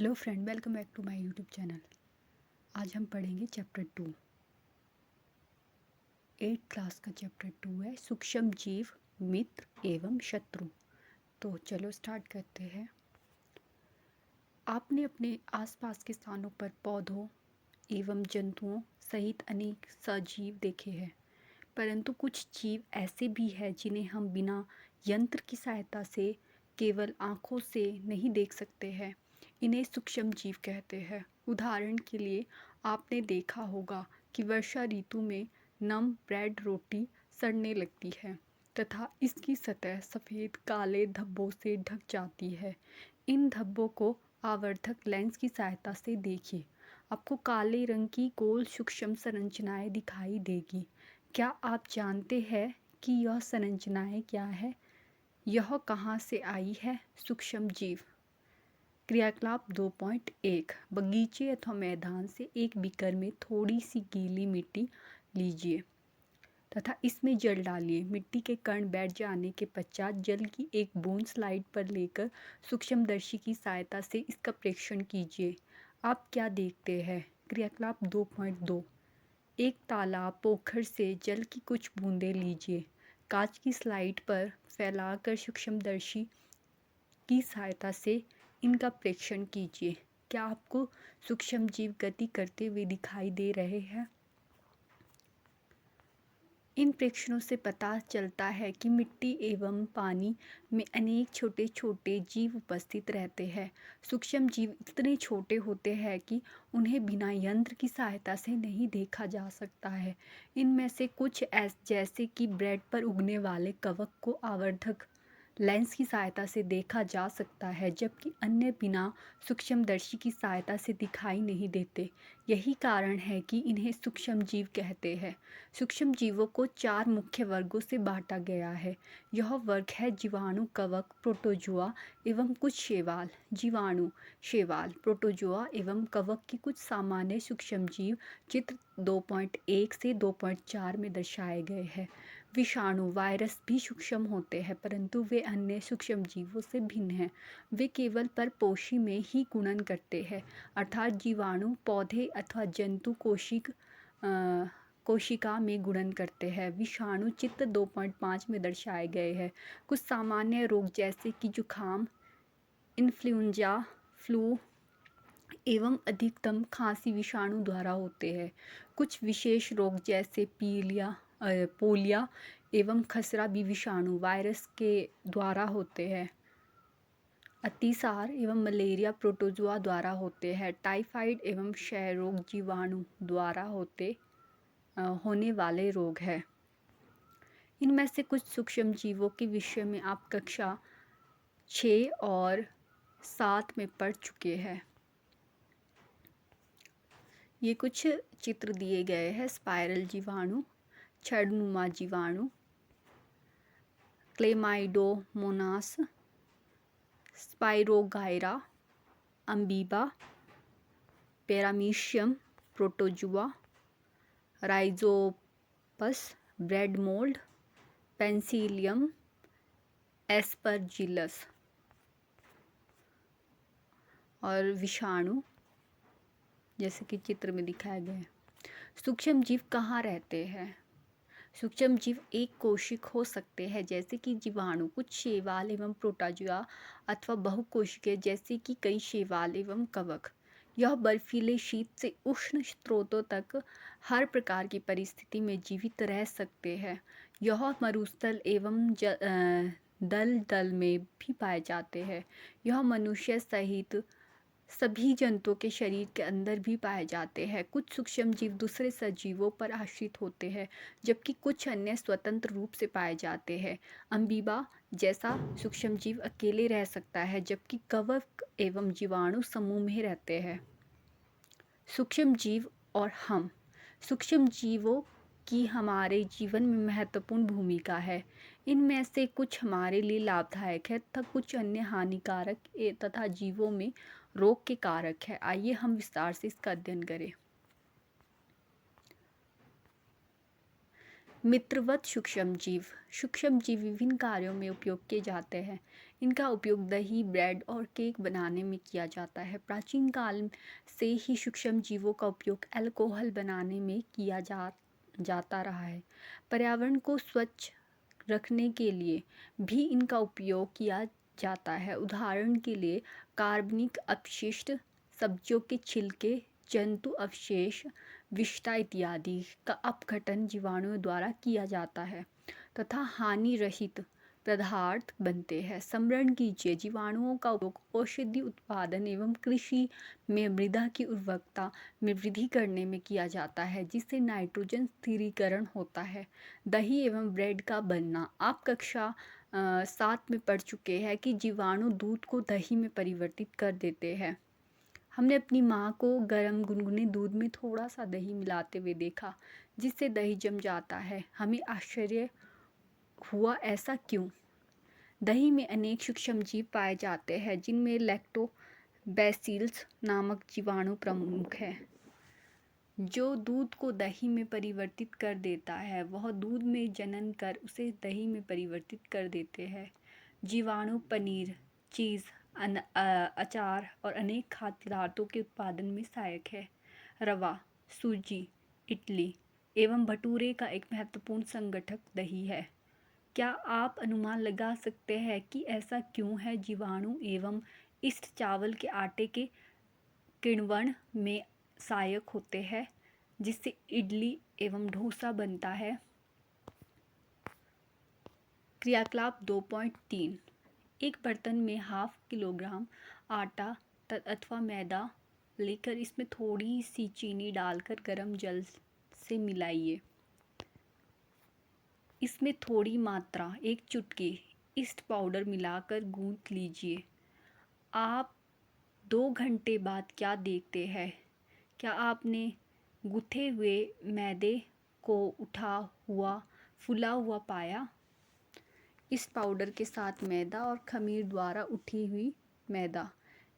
Hello friend, welcome back to my YouTube channel. आज हम पढ़ेंगे चैप्टर 2। 8th क्लास का चैप्टर 2 है सूक्ष्म जीव, मित्र एवं शत्रु। तो चलो स्टार्ट करते हैं। आपने अपने आसपास के स्थानों पर पौधों एवं जंतुओं सहित अनेक सजीव देखे हैं, परंतु कुछ जीव ऐसे भी हैं जिन्हें हम बिना यंत्र की सहायता से केवल आँखों से नहीं देख सकते हैं। इन्हें सूक्ष्म जीव कहते हैं। उदाहरण के लिए आपने देखा होगा कि वर्षा ऋतु में नम ब्रेड रोटी सड़ने लगती है तथा इसकी सतह सफ़ेद काले धब्बों से ढक जाती है। इन धब्बों को आवर्धक लेंस की सहायता से देखिए, आपको काले रंग की गोल सूक्ष्म संरचनाएं दिखाई देगी। क्या आप जानते हैं कि यह संरचनाएं क्या है? यह कहाँ से आई है? सूक्ष्म जीव। क्रियाकलाप 2.1 बगीचे अथवा मैदान से एक बीकर में थोड़ी सी गीली मिट्टी लीजिए तथा इसमें जल डालिए। मिट्टी के कण बैठ जाने के पश्चात जल की एक बूंद स्लाइड पर लेकर सूक्ष्मदर्शी की सहायता से इसका प्रेक्षण कीजिए। आप क्या देखते हैं? क्रियाकलाप 2.2 एक तालाब पोखर से जल की कुछ बूंदें लीजिए। कांच की स्लाइड पर फैलाकर सूक्ष्मदर्शी की सहायता से इनका प्रेक्षण कीजिए। क्या आपको सूक्ष्म जीव गति करते हुए दिखाई दे रहे हैं? इन प्रेक्षणों से पता चलता है कि मिट्टी एवं पानी में अनेक छोटे छोटे जीव उपस्थित रहते हैं। सूक्ष्म जीव इतने छोटे होते हैं कि उन्हें बिना यंत्र की सहायता से नहीं देखा जा सकता है। इनमें से कुछ जैसे कि ब्रेड पर उगने वाले कवक को आवर्धक लेंस की सहायता से देखा जा सकता है, जबकि अन्य बिना सूक्ष्मदर्शी की सहायता से दिखाई नहीं देते। यही कारण है कि इन्हें सूक्ष्म जीव कहते हैं। सूक्ष्म जीवों को 4 मुख्य वर्गों से बांटा गया है। यह वर्ग है जीवाणु, कवक, प्रोटोजुआ एवं कुछ शैवाल। जीवाणु, शैवाल, प्रोटोजुआ एवं कवक की कुछ सामान्य सूक्ष्म जीव चित्र 2.1 से 2.4 में दर्शाए गए हैं। विषाणु, वायरस भी सूक्ष्म होते हैं, परंतु वे अन्य सूक्ष्म जीवों से भिन्न हैं। वे केवल परपोषी में ही गुणन करते हैं, अर्थात जीवाणु पौधे अथवा जंतु कोशिका में गुणन करते हैं। विषाणु चित्र 2.5 में दर्शाए गए हैं। कुछ सामान्य रोग जैसे कि जुखाम, इन्फ्लुएंजा, फ्लू एवं अधिकतम खांसी विषाणु द्वारा होते हैं। कुछ विशेष रोग जैसे पोलिया एवं खसरा भी विषाणु वायरस के द्वारा होते हैं। अतिसार एवं मलेरिया प्रोटोजुआ द्वारा होते हैं। टाइफाइड एवं क्षय रोग जीवाणु द्वारा होने वाले रोग हैं। इनमें से कुछ सूक्ष्म जीवों के विषय में आप कक्षा 6 और 7 में पढ़ चुके हैं। ये कुछ चित्र दिए गए हैं। स्पाइरल जीवाणु, छड़नुमा जीवाणु, Chlamydomonas, Spirogyra, Amoeba, Paramecium, protozoa, Rhizopus, bread mould, Penicillium, Aspergillus और विषाणु जैसे कि चित्र में दिखाया गया है। सूक्ष्म जीव कहाँ रहते हैं? सूक्ष्म जीव एक कोशिक हो सकते हैं जैसे कि जीवाणु, कुछ शैवाल एवं प्रोटोजुआ, अथवा बहुकोशिकीय जैसे कि कई शैवाल एवं कवक। यह बर्फीले शीत से उष्ण स्रोतों तक हर प्रकार की परिस्थिति में जीवित रह सकते हैं। यह मरुस्थल एवं दलदल में भी पाए जाते हैं। यह मनुष्य सहित सभी जंतुओं के शरीर के अंदर भी पाए जाते हैं। कुछ सूक्ष्म जीव दूसरे सजीवों पर आश्रित होते हैं, जबकि कुछ अन्य स्वतंत्र रूप से पाए जाते हैं। अमीबा जैसा सूक्ष्म जीव अकेले रह सकता है, जबकि कवक एवं जीवाणु समूह में रहते हैं। सूक्ष्म जीव और हम। सूक्ष्म जीवों की हमारे जीवन में महत्वपूर्ण भूमिका है। इनमें से कुछ हमारे लिए लाभदायक है तथा कुछ अन्य हानिकारक तथा जीवों में रोग के कारक है। आइए हम विस्तार से इसका अध्ययन करें। मित्रवत सूक्ष्म जीव। सूक्ष्म जीव विभिन्न कार्यों में उपयोग किए जाते हैं। इनका उपयोग दही, ब्रेड और केक बनाने में किया जाता है। प्राचीन काल से ही सूक्ष्म जीवों का उपयोग अल्कोहल बनाने में किया जाता रहा है। पर्यावरण को स्वच्छ रखने के लिए भी इनका उपयोग किया जाता है। उदाहरण के लिए कार्बनिक अपशिष्ट, सब्जियों के छिलके, जंतु अवशेष, विष्ठा इत्यादि का अपघटन जीवाणुओं द्वारा किया जाता है तथा हानि रहित पदार्थ बनते हैं। स्मरण कीजिए, जीवाणुओं का उपयोग औषधि उत्पादन एवं कृषि में मृदा की उर्वरकता में वृद्धि करने में किया जाता है, जिससे नाइट्रोजन स्थिरीकरण होता है। दही एवं ब्रेड का बनना। आप कक्षा 7 में पढ़ चुके हैं कि जीवाणु दूध को दही में परिवर्तित कर देते हैं। हमने अपनी माँ को गर्म गुनगुने दूध में थोड़ा सा दही मिलाते हुए देखा, जिससे दही जम जाता है। हमें आश्चर्य हुआ, ऐसा क्यों? दही में अनेक सूक्ष्म जीव पाए जाते हैं, जिनमें लैक्टोबैसिलस नामक जीवाणु प्रमुख है, जो दूध को दही में परिवर्तित कर देता है। वह दूध में जनन कर उसे दही में परिवर्तित कर देते हैं। जीवाणु पनीर, चीज़, अचार और अनेक खाद्य पदार्थों के उत्पादन में सहायक है। रवा, सूजी, इडली एवं भटूरे का एक महत्वपूर्ण संगठक दही है। क्या आप अनुमान लगा सकते हैं कि ऐसा क्यों है? जीवाणु एवं ईस्ट चावल के आटे के किण्वन में सहायक होते हैं, जिससे इडली एवं डोसा बनता है। क्रियाकलाप 2.3। एक बर्तन में ½ किलोग्राम आटा अथवा मैदा लेकर इसमें थोड़ी सी चीनी डालकर गर्म जल से मिलाइए। इसमें थोड़ी मात्रा 1 चुटकी ईस्ट पाउडर मिलाकर गूंथ लीजिए। आप 2 घंटे बाद क्या देखते हैं? क्या आपने गूथे हुए मैदे को उठा हुआ फूला हुआ पाया? इस पाउडर के साथ मैदा और खमीर द्वारा उठी हुई मैदा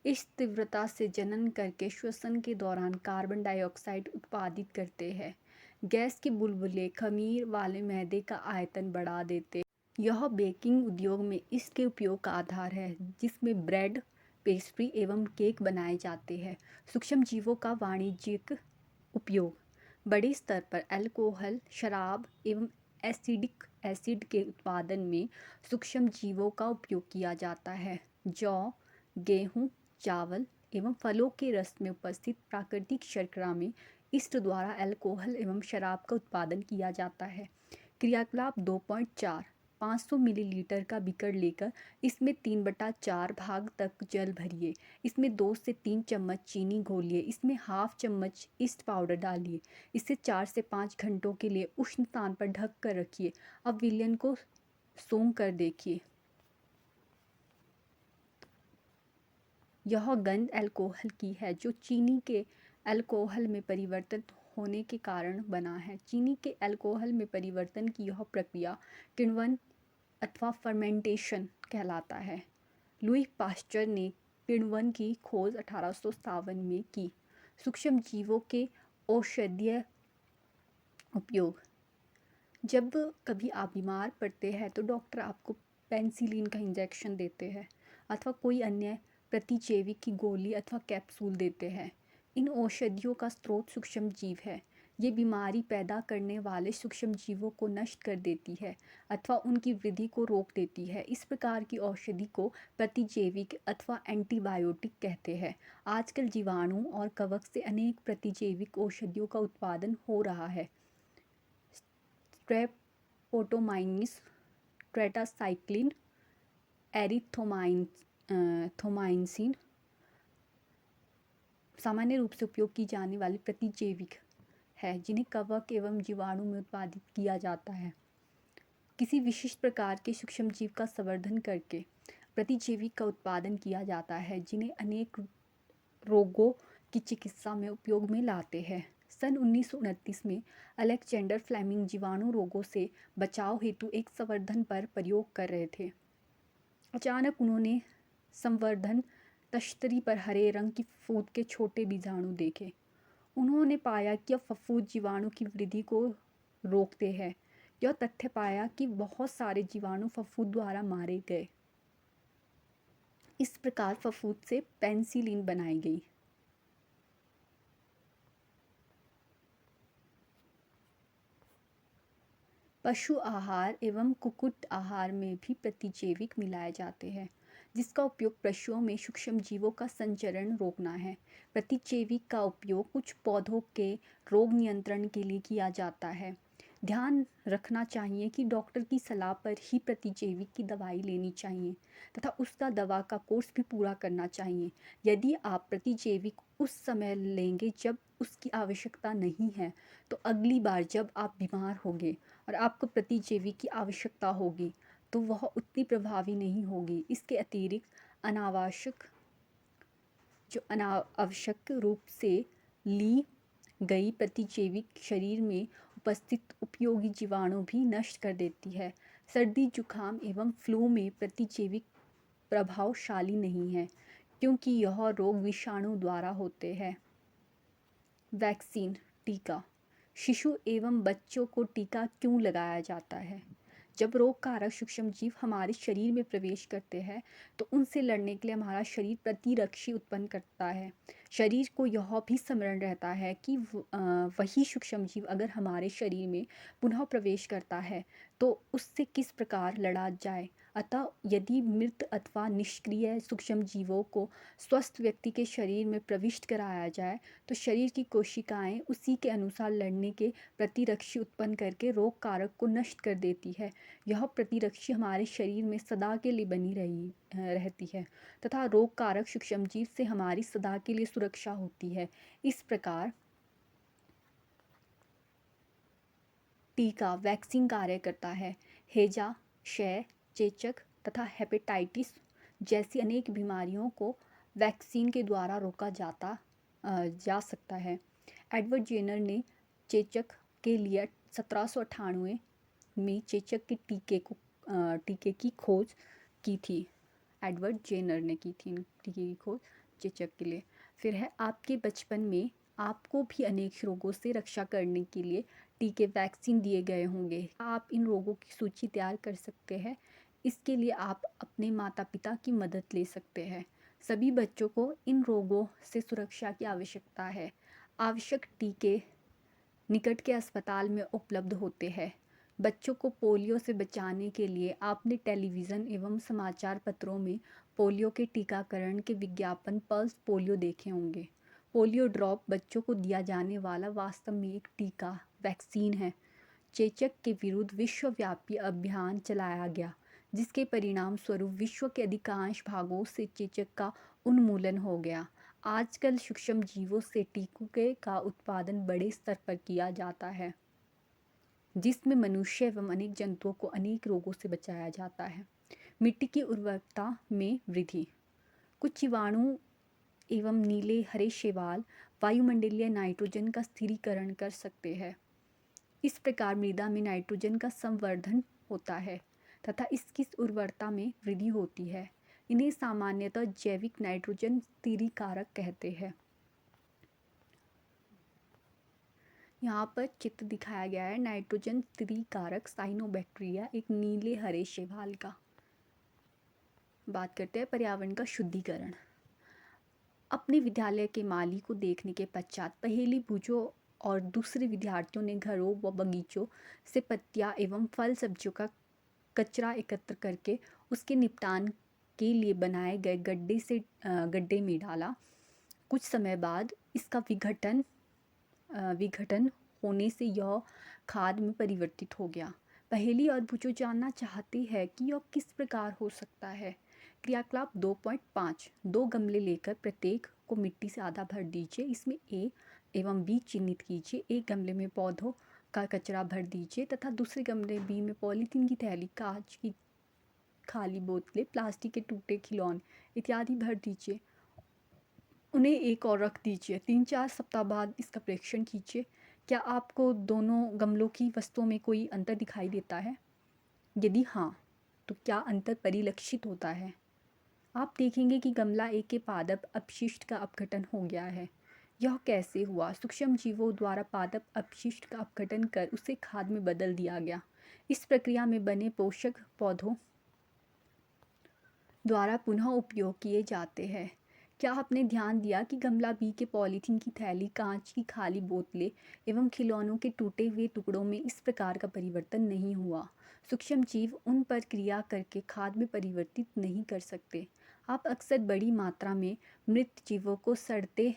इस तीव्रता से जनन करके श्वसन के दौरान कार्बन डाइऑक्साइड उत्पादित करते हैं। गैस के बुलबुले खमीर वाले मैदे का आयतन बढ़ा देते। यह बेकिंग उद्योग में इसके उपयोग का आधार है, जिसमें ब्रेड, पेस्ट्री एवं केक बनाए जाते हैं। सूक्ष्म जीवों का वाणिज्यिक उपयोग। बड़े स्तर पर अल्कोहल, शराब एवं एसिडिक एसिड के उत्पादन में सूक्ष्म जीवों का उपयोग किया जाता है। जौ, गेहूं, चावल एवं फलों के रस में उपस्थित प्राकृतिक शर्करा में ईस्ट द्वारा अल्कोहल एवं शराब का उत्पादन किया जाता है। क्रियाकलाप 2.4। 500 मिलीलीटर का बीकर लेकर इसमें 3/4 भाग तक जल भरिए। इसमें 2 से 3 चम्मच चीनी घोलिए। इसमें ½ चम्मच ईस्ट पाउडर डालिए। इसे 4 से 5 घंटों के लिए उष्ण स्थान पर ढक कर रखिए। अब विलयन को सूंघ कर देखिए। यह गंध अल्कोहल की है, जो चीनी के अल्कोहल में परिवर्तित होने के कारण बना है। चीनी के अल्कोहल में परिवर्तन की यह प्रक्रिया किण्वन अथवा फर्मेंटेशन कहलाता है। लुई पास्चर ने किण्वन की खोज 1857 में की। सूक्ष्म जीवों के औषधीय उपयोग। जब कभी आप बीमार पड़ते हैं तो डॉक्टर आपको पेनिसिलिन का इंजेक्शन देते हैं अथवा कोई अन्य प्रतिजैविक की गोली अथवा कैप्सूल देते हैं। इन औषधियों का स्रोत सूक्ष्म जीव है। ये बीमारी पैदा करने वाले सूक्ष्म जीवों को नष्ट कर देती है अथवा उनकी वृद्धि को रोक देती है। इस प्रकार की औषधि को प्रतिजैविक अथवा एंटीबायोटिक कहते हैं। आजकल जीवाणु और कवक से अनेक प्रतिजैविक औषधियों का उत्पादन हो रहा है। स्ट्रेप्टोमाइसिस, टेट्रासाइक्लिन, एरिथ्रोमाइसिन सामान्य रूप से उपयोग की जाने वाली प्रतिजैविक है, जिन्हें कवक एवं जीवाणु में उत्पादित किया जाता है। किसी विशिष्ट प्रकार के सूक्ष्म जीव का संवर्धन करके प्रतिजैविक का उत्पादन किया जाता है, जिन्हें अनेक रोगों की चिकित्सा में उपयोग में लाते हैं। सन 1929 में अलेक्जेंडर फ्लेमिंग जीवाणु रोगों से बचाव हेतु एक संवर्धन पर प्रयोग कर रहे थे। अचानक उन्होंने संवर्धन तश्तरी पर हरे रंग की फफूंद के छोटे बीजाणु देखे। उन्होंने पाया कि यह फफूंद जीवाणु की वृद्धि को रोकते हैं। यह तथ्य पाया कि बहुत सारे जीवाणु फफूंद द्वारा मारे गए। इस प्रकार फफूंद से पेनिसिलिन बनाई गई। पशु आहार एवं कुक्कुट आहार में भी प्रतिजैविक मिलाए जाते हैं, जिसका उपयोग पशुओं में सूक्ष्मजीवों का संचरण रोकना है। प्रतिजैविक का उपयोग कुछ पौधों के रोग नियंत्रण के लिए किया जाता है। ध्यान रखना चाहिए कि डॉक्टर की सलाह पर ही प्रतिजैविक की दवाई लेनी चाहिए तथा उसका दवा का कोर्स भी पूरा करना चाहिए। यदि आप प्रतिजैविक उस समय लेंगे जब उसकी आवश्यकता नहीं है, तो अगली बार जब आप बीमार होंगे और आपको प्रतिजैविक की आवश्यकता होगी तो वह उतनी प्रभावी नहीं होगी। इसके अतिरिक्त अनावश्यक रूप से ली गई प्रतिजैविक शरीर में उपस्थित उपयोगी जीवाणु भी नष्ट कर देती है। सर्दी जुकाम एवं फ्लू में प्रतिजैविक प्रभावशाली नहीं है, क्योंकि यह रोग विषाणु द्वारा होते हैं। वैक्सीन, टीका। शिशु एवं बच्चों को टीका क्यों लगाया जाता है? जब रोग कारक सूक्ष्मजीव हमारे शरीर में प्रवेश करते हैं तो उनसे लड़ने के लिए हमारा शरीर प्रतिरक्षी उत्पन्न करता है। शरीर को यह भी स्मरण रहता है कि वही सूक्ष्मजीव अगर हमारे शरीर में पुनः प्रवेश करता है तो उससे किस प्रकार लड़ा जाए। अतः यदि मृत अथवा निष्क्रिय सूक्ष्मजीवों को स्वस्थ व्यक्ति के शरीर में प्रविष्ट कराया जाए तो शरीर की कोशिकाएं उसी के अनुसार लड़ने के प्रतिरक्षी उत्पन्न करके रोग कारक को नष्ट कर देती है। यह प्रतिरक्षी हमारे शरीर में सदा के लिए बनी रहती है तथा रोग कारक सूक्ष्मजीव से हमारी सदा के लिए सुरक्षा होती है। इस प्रकार टीका वैक्सीन कार्य करता है। हैजा, क्षय, चेचक तथा हेपेटाइटिस जैसी अनेक बीमारियों को वैक्सीन के द्वारा रोका जा सकता है। एडवर्ड जेनर ने चेचक के लिए 1798 में चेचक के टीके की खोज की थी। एडवर्ड जेनर ने की थी टीके की खोज चेचक के लिए। फिर है आपके बचपन में आपको भी अनेक रोगों से रक्षा करने के लिए टीके वैक्सीन दिए गए होंगे। आप इन रोगों की सूची तैयार कर सकते हैं। इसके लिए आप अपने माता पिता की मदद ले सकते हैं। सभी बच्चों को इन रोगों से सुरक्षा की आवश्यकता है। आवश्यक टीके निकट के अस्पताल में उपलब्ध होते हैं। बच्चों को पोलियो से बचाने के लिए आपने टेलीविज़न एवं समाचार पत्रों में पोलियो के टीकाकरण के विज्ञापन पल्स पोलियो देखे होंगे। पोलियो ड्रॉप बच्चों को दिया जाने वाला वास्तव में एक टीका वैक्सीन है। चेचक के विरुद्ध विश्वव्यापी अभियान चलाया गया, जिसके परिणाम स्वरूप विश्व के अधिकांश भागों से चेचक का उन्मूलन हो गया। आजकल सूक्ष्म जीवों से टीके का उत्पादन बड़े स्तर पर किया जाता है, जिसमें मनुष्य एवं अनेक जंतुओं को अनेक रोगों से बचाया जाता है। मिट्टी की उर्वरकता में वृद्धि। कुछ जीवाणु एवं नीले हरे शैवाल वायुमंडलीय नाइट्रोजन का स्थिरीकरण कर सकते हैं। इस प्रकार मृदा में नाइट्रोजन का संवर्धन होता है तथा इसकी उर्वरता में वृद्धि होती है। इन्हें सामान्यतः जैविक नाइट्रोजन स्थिरीकारक कहते हैं। यहाँ पर चित्र दिखाया गया है नाइट्रोजन स्थिरीकारक साइनोबैक्टीरिया, एक नीले हरे शैवाल का। बात करते हैं पर्यावरण का शुद्धिकरण। अपने विद्यालय के माली को देखने के पश्चात पहेली बूझो और दूसरे विद्यार्थियों ने घरों व बगीचों से पत्तियाँ एवं फल सब्जियों का कचरा एकत्र करके उसके निपटान के लिए बनाए गए गड्ढे में डाला। कुछ समय बाद इसका विघटन होने से यह खाद में परिवर्तित हो गया। पहेली और बूझो जानना चाहती है कि यह किस प्रकार हो सकता है। क्रियाकलाप 2.5 2 गमले लेकर प्रत्येक को मिट्टी से आधा भर दीजिए। इसमें ए एवं बी चिन्हित कीजिए। एक गमले में पौधों का कचरा भर दीजिए तथा दूसरे गमले बी में पॉलीथीन की थैली, कांच की खाली बोतलें, प्लास्टिक के टूटे खिलौने इत्यादि भर दीजिए। उन्हें एक और रख दीजिए। 3-4 सप्ताह बाद इसका परीक्षण कीजिए। क्या आपको दोनों गमलों की वस्तुओं में कोई अंतर दिखाई देता है? यदि हाँ, तो क्या अंतर परिलक्षित होता है? आप देखेंगे कि गमला ए के पादप अपशिष्ट का अपघटन हो गया है। यह कैसे हुआ? सूक्ष्म जीवों द्वारा पादप अपशिष्ट का अपघटन कर उसे खाद में बदल दिया गया। इस प्रक्रिया में बने पोषक पौधों द्वारा पुनः उपयोग किए जाते हैं। क्या आपने ध्यान दिया कि गमला बी के पॉलीथीन की थैली, कांच की खाली बोतलें एवं खिलौनों के टूटे हुए टुकड़ों में इस प्रकार का परिवर्तन नहीं हुआ? सूक्ष्म जीव उन पर क्रिया करके खाद में परिवर्तित नहीं कर सकते। आप अक्सर बड़ी मात्रा में मृत जीवों को सड़ते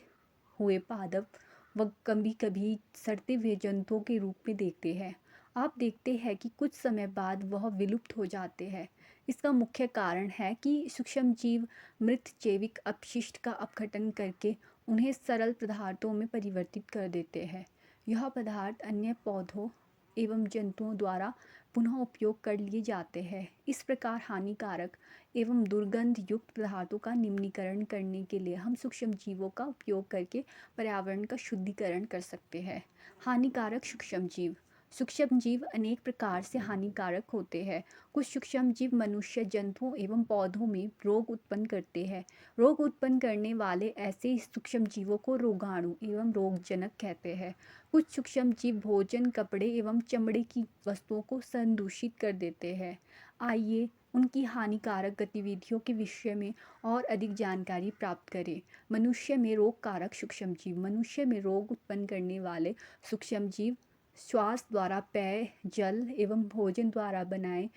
हुए पादप व कभी कभी सड़ते हुए जंतुओं के रूप में देखते हैं। आप देखते हैं कि कुछ समय बाद वह विलुप्त हो जाते हैं। इसका मुख्य कारण है कि सूक्ष्म जीव मृत जैविक अपशिष्ट का अपघटन करके उन्हें सरल पदार्थों में परिवर्तित कर देते हैं। यह पदार्थ अन्य पौधों एवं जंतुओं द्वारा पुनः उपयोग कर लिए जाते हैं। इस प्रकार हानिकारक एवं दुर्गंध युक्त पदार्थों का निम्नीकरण करने के लिए हम सूक्ष्म जीवों का उपयोग करके पर्यावरण का शुद्धिकरण कर सकते हैं। हानिकारक सूक्ष्म जीव। सूक्ष्म जीव अनेक प्रकार से हानिकारक होते हैं। कुछ सूक्ष्म जीव मनुष्य, जंतुओं एवं पौधों में रोग उत्पन्न करते हैं। रोग उत्पन्न करने वाले ऐसे सूक्ष्म जीवों को रोगाणु एवं रोगजनक कहते हैं। कुछ सूक्ष्म जीव भोजन, कपड़े एवं चमड़े की वस्तुओं को संदूषित कर देते हैं। आइए उनकी हानिकारक गतिविधियों के विषय में और अधिक जानकारी प्राप्त करें। मनुष्य में रोगकारक सूक्ष्म जीव। मनुष्य में रोग उत्पन्न करने वाले सूक्ष्म जीव श्वास द्वारा, पेय जल एवं भोजन द्वारा बनाए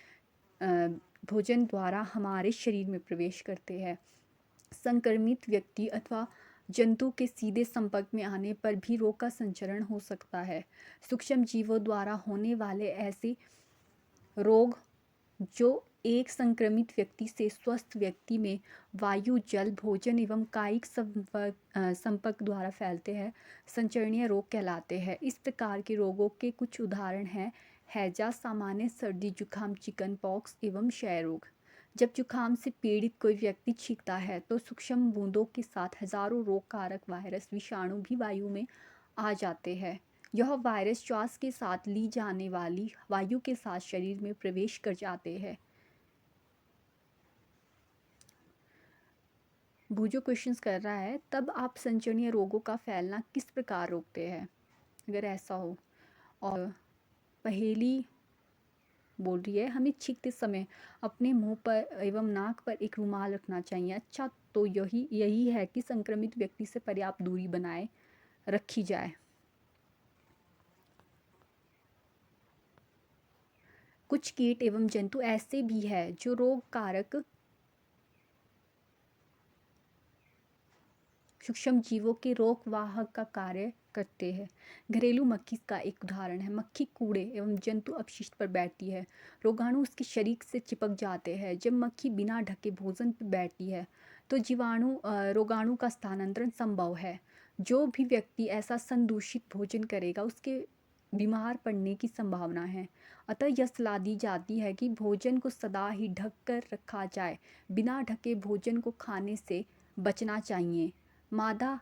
भोजन द्वारा हमारे शरीर में प्रवेश करते हैं। संक्रमित व्यक्ति अथवा जंतु के सीधे संपर्क में आने पर भी रोग का संचरण हो सकता है। सूक्ष्म जीवों द्वारा होने वाले ऐसे रोग जो एक संक्रमित व्यक्ति से स्वस्थ व्यक्ति में वायु, जल, भोजन एवं कायिक संपर्क द्वारा फैलते हैं, संचरणीय रोग कहलाते हैं। इस प्रकार के रोगों के कुछ उदाहरण हैं हैजा, सामान्य सर्दी जुकाम, चिकन पॉक्स एवं क्षय रोग। जब जुकाम से पीड़ित कोई व्यक्ति छींकता है तो सूक्ष्म बूंदों के साथ हजारों रोगकारक वायरस, विषाणु भी वायु में आ जाते हैं। यह वायरस श्वास के साथ ली जाने वाली वायु के साथ शरीर में प्रवेश कर जाते हैं। भूजो क्वेश्चंस कर रहा है, तब आप संचरणीय रोगों का फैलना किस प्रकार रोकते हैं अगर ऐसा हो? और पहेली बोल रही है, हमें छींकते समय अपने मुंह पर एवं नाक पर एक रुमाल रखना चाहिए। अच्छा, तो यही है कि संक्रमित व्यक्ति से पर्याप्त दूरी बनाए रखी जाए। कुछ कीट एवं जंतु ऐसे भी हैं जो रोगकारक सूक्ष्म जीवों के रोगवाहक का कार्य करते हैं। घरेलू मक्खी का एक उदाहरण है। मक्खी कूड़े एवं जंतु अपशिष्ट पर बैठती है। रोगाणु उसके शरीर से चिपक जाते हैं। जब मक्खी बिना ढके भोजन पर बैठती है तो रोगाणु का स्थानांतरण संभव है। जो भी व्यक्ति ऐसा संदूषित भोजन करेगा उसके बीमार पड़ने की संभावना है। अतः यह सलाह दी जाती है कि भोजन को सदा ही ढक कर रखा जाए। बिना ढके भोजन को खाने से बचना चाहिए। मादा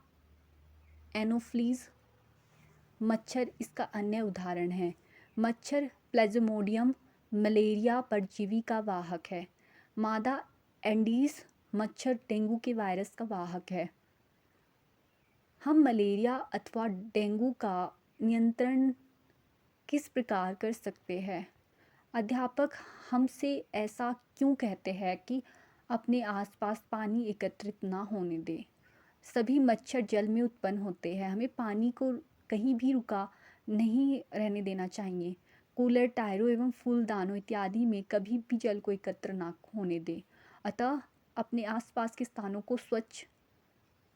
एनोफ्लीज मच्छर इसका अन्य उदाहरण है। मच्छर प्लाज्मोडियम मलेरिया परजीवी का वाहक है। मादा एंडीज मच्छर डेंगू के वायरस का वाहक है। हम मलेरिया अथवा डेंगू का नियंत्रण किस प्रकार कर सकते हैं? अध्यापक हमसे ऐसा क्यों कहते हैं कि अपने आसपास पानी एकत्रित ना होने दें? सभी मच्छर जल में उत्पन्न होते हैं। हमें पानी को कहीं भी रुका नहीं रहने देना चाहिए। कूलर, टायरों एवं फूलदानों इत्यादि में कभी भी जल को एकत्र ना होने दें। अतः अपने आसपास के स्थानों को स्वच्छ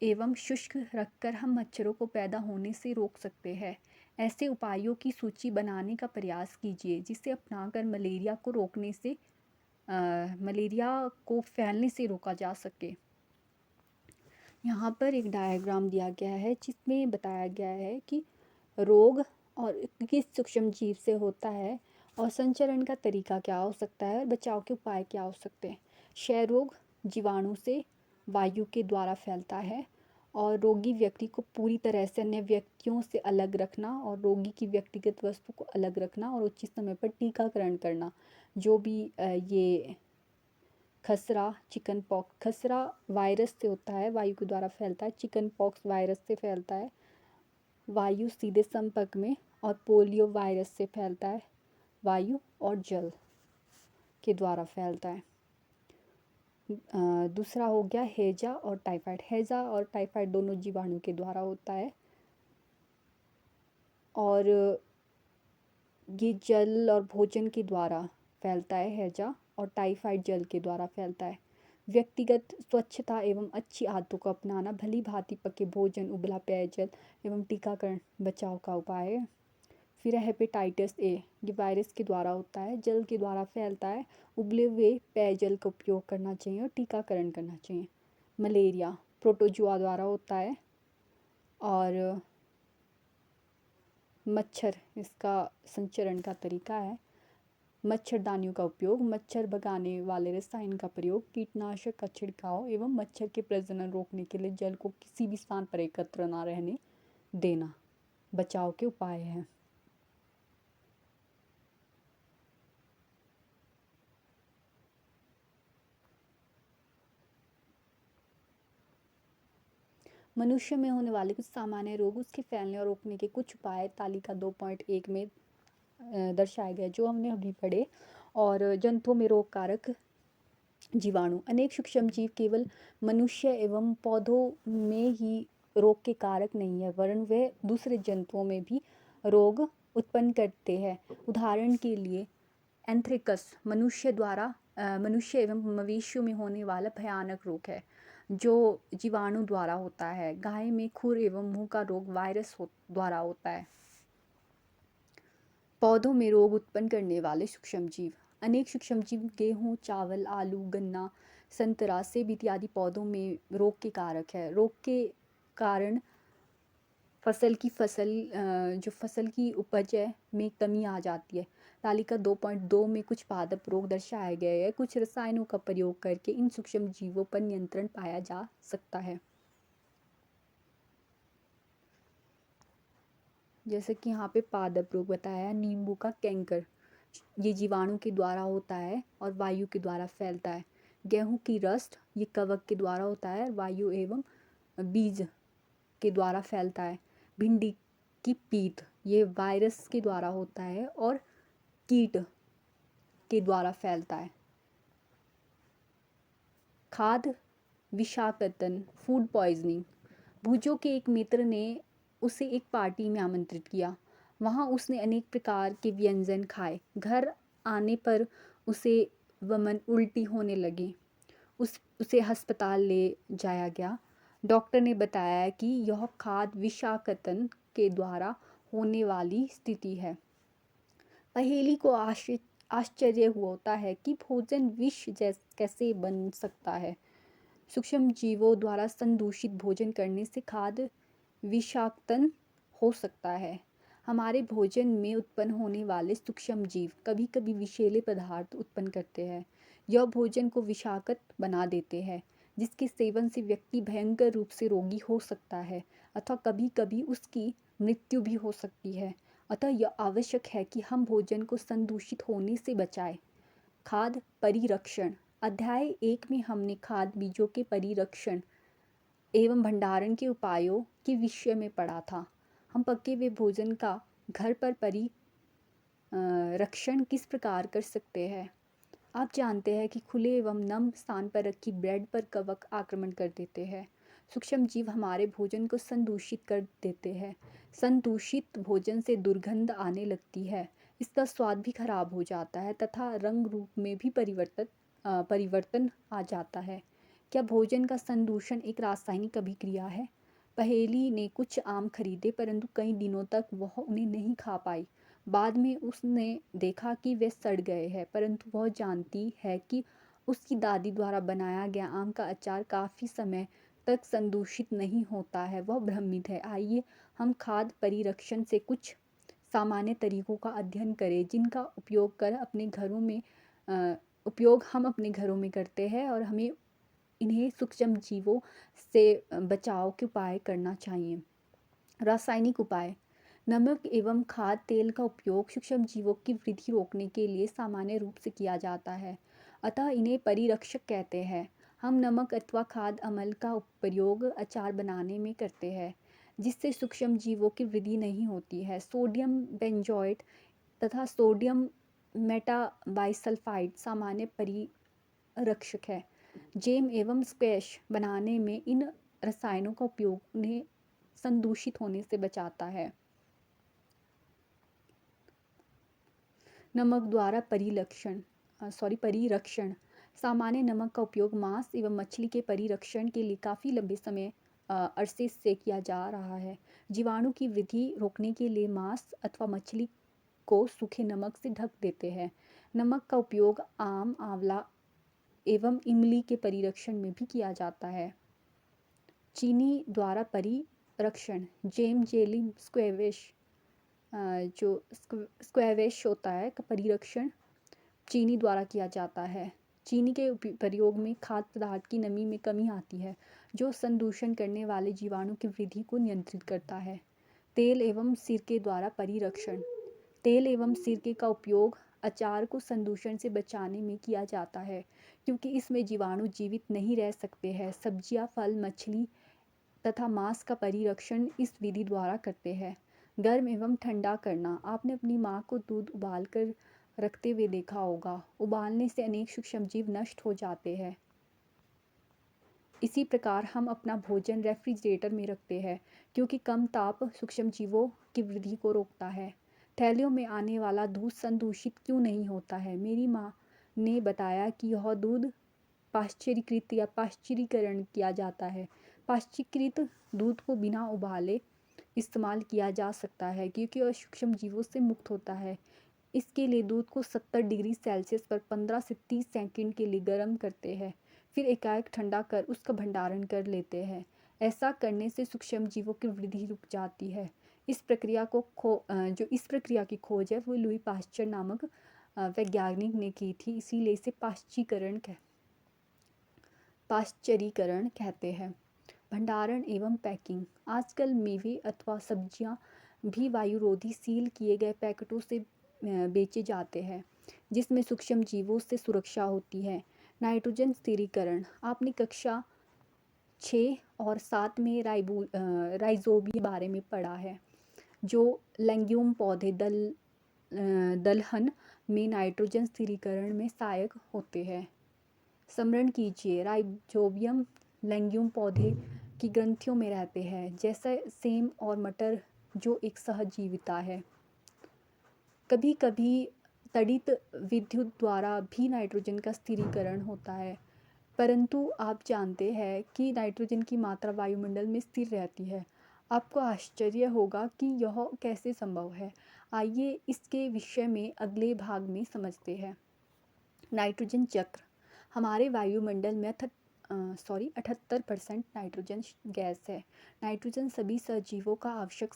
एवं शुष्क रखकर हम मच्छरों को पैदा होने से रोक सकते हैं। ऐसे उपायों की सूची बनाने का प्रयास कीजिए जिसे अपनाकर मलेरिया को फैलने से रोका जा सके। यहाँ पर एक डायग्राम दिया गया है जिसमें बताया गया है कि रोग और किस सूक्ष्म जीव से होता है और संचरण का तरीका क्या हो सकता है और बचाव के उपाय क्या हो सकते हैं। क्षय रोग जीवाणु से वायु के द्वारा फैलता है और रोगी व्यक्ति को पूरी तरह से अन्य व्यक्तियों से अलग रखना और रोगी की व्यक्तिगत वस्तु को अलग रखना और उचित समय पर टीकाकरण करना। जो भी ये खसरा, चिकन पॉक्स, खसरा वायरस से होता है, वायु के द्वारा फैलता है। चिकन पॉक्स वायरस से फैलता है वायु सीधे संपर्क में, और पोलियो वायरस से फैलता है वायु और जल के द्वारा फैलता है। दूसरा हो गया हैजा और टाइफाइड। हैजा और टाइफाइड दोनों जीवाणु के द्वारा होता है और ये जल और भोजन के द्वारा फैलता है हैजा, और टाइफाइड जल के द्वारा फैलता है। व्यक्तिगत स्वच्छता एवं अच्छी आदतों को अपनाना, भली भांति पके भोजन, उबला पेयजल एवं टीकाकरण बचाव का उपाय है। फिर है हेपेटाइटिस ए, ये वायरस के द्वारा होता है, जल के द्वारा फैलता है। उबले हुए पेयजल का उपयोग करना चाहिए और टीकाकरण करना चाहिए। मलेरिया प्रोटोजुआ द्वारा होता है और मच्छर इसका संचरण का तरीका है। मच्छरदानियों का उपयोग, मच्छर भगाने वाले रसायन का प्रयोग, कीटनाशक का छिड़काव एवं मच्छर के प्रजनन रोकने के लिए जल को किसी भी स्थान पर एकत्र न रहने देना बचाव के उपाय हैं। मनुष्य में होने वाले कुछ सामान्य रोग, उसके फैलने और रोकने के कुछ उपाय तालिका 2.1 में दर्शाए गए जो हमने अभी पढ़े। और जंतुओं में रोग कारक जीवाणु, अनेक सूक्ष्म जीव केवल मनुष्य एवं पौधों में ही रोग के कारक नहीं है, वरन वे दूसरे जंतुओं में भी रोग उत्पन्न करते हैं। उदाहरण के लिए एंथ्रेक्स मनुष्य एवं मवेशियों में होने वाला भयानक रोग है जो जीवाणु द्वारा होता है। गाय में खुर एवं मुंह का रोग वायरस द्वारा होता है। पौधों में रोग उत्पन्न करने वाले सूक्ष्म जीव, अनेक सूक्ष्म जीव गेहूँ, चावल, आलू, गन्ना, संतरा, सेब इत्यादि पौधों में रोग के कारक है। रोग के कारण फसल की उपज में कमी आ जाती है। तालिका 2.2 में कुछ पादप रोग दर्शाए गए हैं। कुछ रसायनों का प्रयोग करके इन सूक्ष्म जीवों पर नियंत्रण पाया जा सकता है। जैसे कि यहाँ पे पादप रोग बताया, नींबू का कैंकर, ये जीवाणु के द्वारा होता है और वायु के द्वारा फैलता है। गेहूं की रस्ट, ये कवक के द्वारा होता है, वायु एवं बीज के द्वारा फैलता है। भिंडी की पीत, ये वायरस के द्वारा होता है और कीट के द्वारा फैलता है। खाद्य विषाक्तन, फूड पॉइजनिंग, भुजो के एक मित्र ने उसे एक पार्टी में आमंत्रित किया। वहाँ उसने अनेक प्रकार के व्यंजन खाए। घर आने पर उसे वमन उल्टी होने लगी। उसे अस्पताल ले जाया गया। डॉक्टर ने बताया कि यह खाद्य विषाक्तन के द्वारा होने वाली स्थिति है। पहेली को आश्चर्य होता है कि भोजन विष कैसे बन सकता है। सूक्ष्म जीवों द्वारा संदूषित भोजन करने से खाद्य विषाक्तन हो सकता है। हमारे भोजन में उत्पन्न होने वाले सूक्ष्म जीव कभी कभी विषैले पदार्थ उत्पन्न करते हैं। यह भोजन को विषाक्त बना देते हैं, जिसके सेवन से व्यक्ति भयंकर रूप से रोगी हो सकता है अथवा कभी कभी उसकी मृत्यु भी हो सकती है। अतः यह आवश्यक है कि हम भोजन को संदूषित होने से बचाएं। खाद्य परिरक्षण, अध्याय 1 में हमने खाद्य बीजों के परिरक्षण एवं भंडारण के उपायों के विषय में पढ़ा था। हम पके हुए भोजन का घर पर परिरक्षण किस प्रकार कर सकते हैं। आप जानते हैं कि खुले एवं नम स्थान पर रखी ब्रेड पर कवक आक्रमण कर देते हैं। सूक्ष्म जीव हमारे भोजन को संदूषित कर देते हैं। संदूषित भोजन से दुर्गंध आने लगती है, इसका स्वाद भी खराब हो जाता है तथा रंग रूप में भी परिवर्तन आ जाता है। क्या भोजन का संदूषण एक रासायनिक अभिक्रिया है? पहेली ने कुछ आम खरीदे परंतु कई दिनों तक वह उन्हें नहीं खा पाई। बाद में उसने देखा कि वे सड़ गए हैं, परंतु वह जानती है कि उसकी दादी द्वारा बनाया गया आम का अचार काफ़ी समय तक संदूषित नहीं होता है। वह भ्रमित है। आइए हम खाद्य परिरक्षण से कुछ सामान्य तरीकों का अध्ययन करें जिनका उपयोग हम अपने घरों में करते हैं और हमें इन्हें सूक्ष्म जीवों से बचाव के उपाय करना चाहिए। रासायनिक उपाय, नमक एवं खाद्य तेल का उपयोग सूक्ष्म जीवों की वृद्धि रोकने के लिए सामान्य रूप से किया जाता है, अतः इन्हें परिरक्षक कहते हैं। हम नमक अथवा खाद्य अम्ल का प्रयोग अचार बनाने में करते हैं, जिससे सूक्ष्म जीवों की वृद्धि नहीं होती है। सोडियम बेंजोएट तथा सोडियम मेटाबाइसल्फाइड सामान्य परिरक्षक है। जैम एवं स्क्वैश बनाने में इन रसायनों का उपयोग उन्हें संदूषित होने से बचाता है। नमक द्वारा परिरक्षण। सामान्य नमक का उपयोग मांस एवं मछली के परिरक्षण के लिए काफ़ी लंबे समय अरसे से किया जा रहा है। जीवाणु की वृद्धि रोकने के लिए मांस अथवा मछली को सूखे नमक से ढक देते हैं। नमक का उपयोग आम, आंवला एवं इमली के परिरक्षण में भी किया जाता है। चीनी द्वारा परिरक्षण। जैम, जेली, जो स्क्वैश होता है का परिरक्षण चीनी द्वारा किया जाता है। चीनी के प्रयोग में खाद्य पदार्थ की नमी में कमी आती है, जो संदूषण करने वाले जीवाणु की वृद्धि को नियंत्रित करता है। तेल एवं सिरके द्वारा परिरक्षण। तेल एवं सिरके का उपयोग अचार को संदूषण से बचाने में किया जाता है, क्योंकि इसमें जीवाणु जीवित नहीं रह सकते हैं। सब्जियां, फल, मछली तथा मांस का परिरक्षण इस विधि द्वारा करते हैं। गर्म एवं ठंडा करना। आपने अपनी माँ को दूध उबाल कर रखते हुए देखा होगा। उबालने से अनेक सूक्ष्मजीव नष्ट हो जाते हैं। इसी प्रकार हम अपना भोजन रेफ्रिजरेटर में रखते हैं, क्योंकि कम ताप सूक्ष्मजीवों की वृद्धि को रोकता है। थैलियों में आने वाला दूध संदूषित क्यों नहीं होता है? मेरी माँ ने बताया कि यह दूध पाश्चरीकृत या पाश्चरीकरण किया जाता है। पाश्चरीकृत दूध को बिना उबाले इस्तेमाल किया जा सकता है, क्योंकि यह सूक्ष्म जीवों से मुक्त होता है। इसके लिए दूध को 70 डिग्री सेल्सियस पर 15 से 30 सेकंड के लिए गर्म करते हैं, फिर एकाएक ठंडा कर उसका भंडारण कर लेते हैं। ऐसा करने से सूक्ष्म जीवों की वृद्धि रुक जाती है। इस प्रक्रिया की खोज है वो लुई पाश्चर नामक वैज्ञानिक ने की थी, इसीलिए इसे पाश्चरीकरण कहते हैं। भंडारण एवं पैकिंग। आजकल मेवे अथवा सब्जियां भी वायुरोधी सील किए गए पैकेटों से बेचे जाते हैं, जिसमें सूक्ष्म जीवों से सुरक्षा होती है। नाइट्रोजन स्थिरीकरण। आपने कक्षा 6 और 7 में राइजोबियम बारे में पढ़ा है, जो लेग्यूम पौधे दलहन में नाइट्रोजन स्थिरीकरण में सहायक होते हैं। स्मरण कीजिए, राइजोबियम लेग्यूम पौधे की ग्रंथियों में रहते हैं, जैसे सेम और मटर, जो एक सहजीविता है। कभी कभी तड़ित विद्युत द्वारा भी नाइट्रोजन का स्थिरीकरण होता है, परंतु आप जानते हैं कि नाइट्रोजन की मात्रा वायुमंडल में स्थिर रहती है। आपको आश्चर्य होगा कि यह कैसे संभव है। आइए इसके विषय में अगले भाग में समझते हैं। नाइट्रोजन चक्र। हमारे वायुमंडल में 78% नाइट्रोजन गैस है। नाइट्रोजन सभी सजीवों का आवश्यक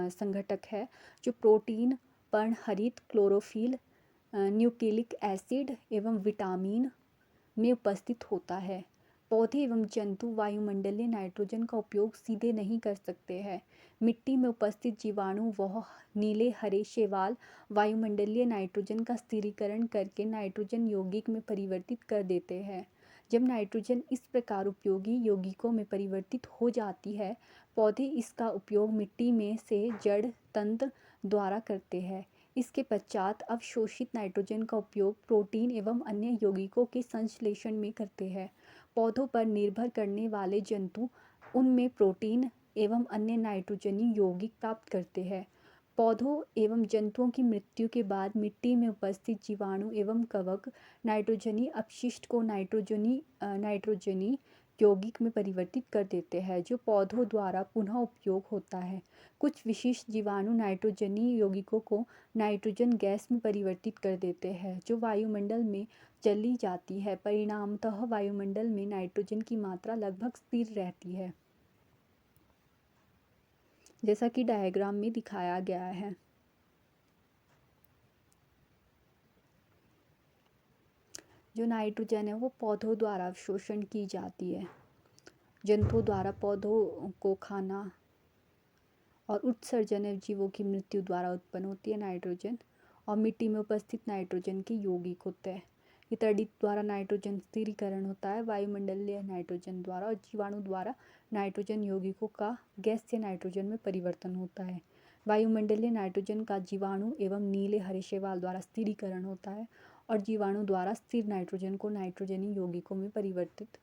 संघटक है, जो प्रोटीन, पर्णहरित, क्लोरोफिल, न्यूक्लिक एसिड एवं विटामिन में उपस्थित होता है। पौधे एवं जंतु वायुमंडलीय नाइट्रोजन का उपयोग सीधे नहीं कर सकते हैं। मिट्टी में उपस्थित जीवाणु वह नीले हरे शैवाल वायुमंडलीय नाइट्रोजन का स्थिरीकरण करके नाइट्रोजन यौगिक में परिवर्तित कर देते हैं। जब नाइट्रोजन इस प्रकार उपयोगी यौगिकों में परिवर्तित हो जाती है, पौधे इसका उपयोग मिट्टी में से जड़ तंत्र द्वारा करते हैं। इसके पश्चात अवशोषित नाइट्रोजन का उपयोग प्रोटीन एवं अन्य यौगिकों के संश्लेषण में करते हैं। पौधों पर निर्भर करने वाले जंतु उनमें प्रोटीन एवं अन्य नाइट्रोजनी यौगिक प्राप्त करते हैं। पौधों एवं जंतुओं की मृत्यु के बाद मिट्टी में उपस्थित जीवाणु एवं कवक नाइट्रोजनी अपशिष्ट को नाइट्रोजनी यौगिक में परिवर्तित कर देते हैं, जो पौधों द्वारा पुनः उपयोग होता है। कुछ विशिष्ट जीवाणु नाइट्रोजनी यौगिकों को नाइट्रोजन गैस में परिवर्तित कर देते हैं, जो वायुमंडल में चली जाती है। परिणामतः वायुमंडल में नाइट्रोजन की मात्रा लगभग स्थिर रहती है, जैसा कि डायग्राम में दिखाया गया है। जो नाइट्रोजन है वो पौधों द्वारा अवशोषण की जाती है। जंतुओं द्वारा पौधों को खाना और उत्सर्जन जीवों की मृत्यु द्वारा उत्पन्न होती है नाइट्रोजन, और मिट्टी में उपस्थित नाइट्रोजन के यौगिक होते हैं। ये तड़ित द्वारा नाइट्रोजन स्थिरीकरण होता है वायुमंडलीय नाइट्रोजन द्वारा, और जीवाणु द्वारा नाइट्रोजन यौगिकों का गैस से नाइट्रोजन में परिवर्तन होता है। वायुमंडलीय नाइट्रोजन का जीवाणु एवं नीले हरे शैवाल द्वारा स्थिरीकरण होता है, और जीवाणु द्वारा स्थिर नाइट्रोजन को नाइट्रोजनी यौगिकों में परिवर्तित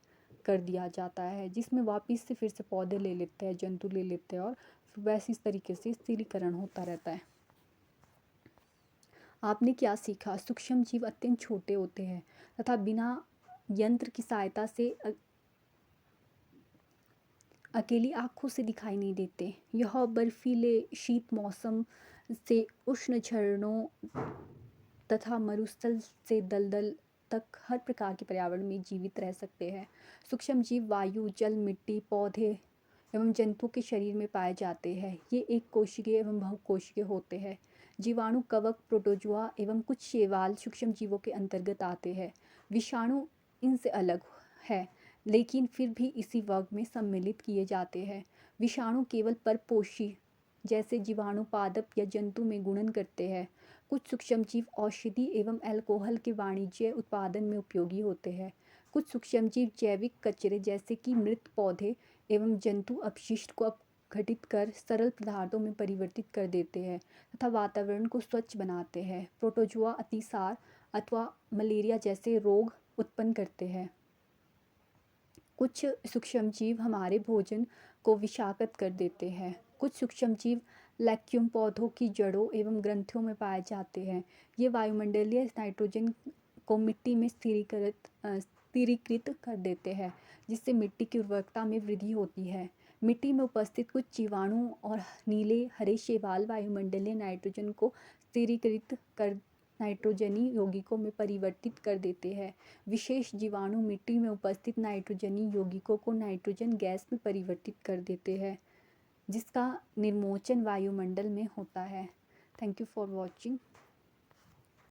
कर दिया जाता है, जिसमें वापस से फिर से पौधे ले लेते हैं, जंतु ले लेते हैं और वैसे इस तरीके से स्थिरीकरण होता रहता है। आपने क्या सीखा? सूक्ष्म जीव अत्यंत छोटे होते हैं तथा बिना यंत्र की सहायता से अकेली आँखों से दिखाई नहीं देते। यह बर्फीले शीत मौसम से उष्ण झरनों तथा मरुस्थल से दलदल तक हर प्रकार के पर्यावरण में जीवित रह सकते हैं। सूक्ष्म जीव वायु, जल, मिट्टी, पौधे एवं जंतुओं के शरीर में पाए जाते हैं। ये एक कोशिकीय एवं बहुकोशिकीय होते हैं। जीवाणु, कवक, प्रोटोजोआ एवं कुछ शैवाल सूक्ष्म जीवों के अंतर्गत आते हैं। विषाणु इनसे अलग है, लेकिन फिर भी इसी वर्ग में सम्मिलित किए जाते हैं। विषाणु केवल परपोषी जैसे जीवाणु पादप या जंतु में गुणन करते हैं। कुछ सूक्ष्मजीव औषधि एवं अल्कोहल के वाणिज्य उत्पादन में उपयोगी होते हैं। कुछ सूक्ष्मजीव जैविक कचरे जैसे कि मृत पौधे एवं जंतु अपशिष्ट को अपघटित कर सरल पदार्थों में परिवर्तित कर देते हैं तथा वातावरण को स्वच्छ बनाते हैं। प्रोटोजोआ अतिसार अथवा मलेरिया जैसे रोग उत्पन्न करते हैं। कुछ सूक्ष्मजीव हमारे भोजन को विषाक्त कर देते हैं। कुछ सूक्ष्मजीव लैक्यूम पौधों की जड़ों एवं ग्रंथियों में पाए जाते हैं। ये वायुमंडलीय नाइट्रोजन को मिट्टी में स्थिरीकृत कर देते हैं, जिससे मिट्टी की उर्वरकता में वृद्धि होती है। मिट्टी में उपस्थित कुछ जीवाणु और नीले हरे शैवाल वायुमंडलीय नाइट्रोजन को स्थिरीकृत कर नाइट्रोजनी यौगिकों में परिवर्तित कर देते हैं। विशेष जीवाणु मिट्टी में उपस्थित नाइट्रोजनी यौगिकों को नाइट्रोजन गैस में परिवर्तित कर देते हैं, जिसका निर्मोचन वायुमंडल में होता है। Thank you for watching.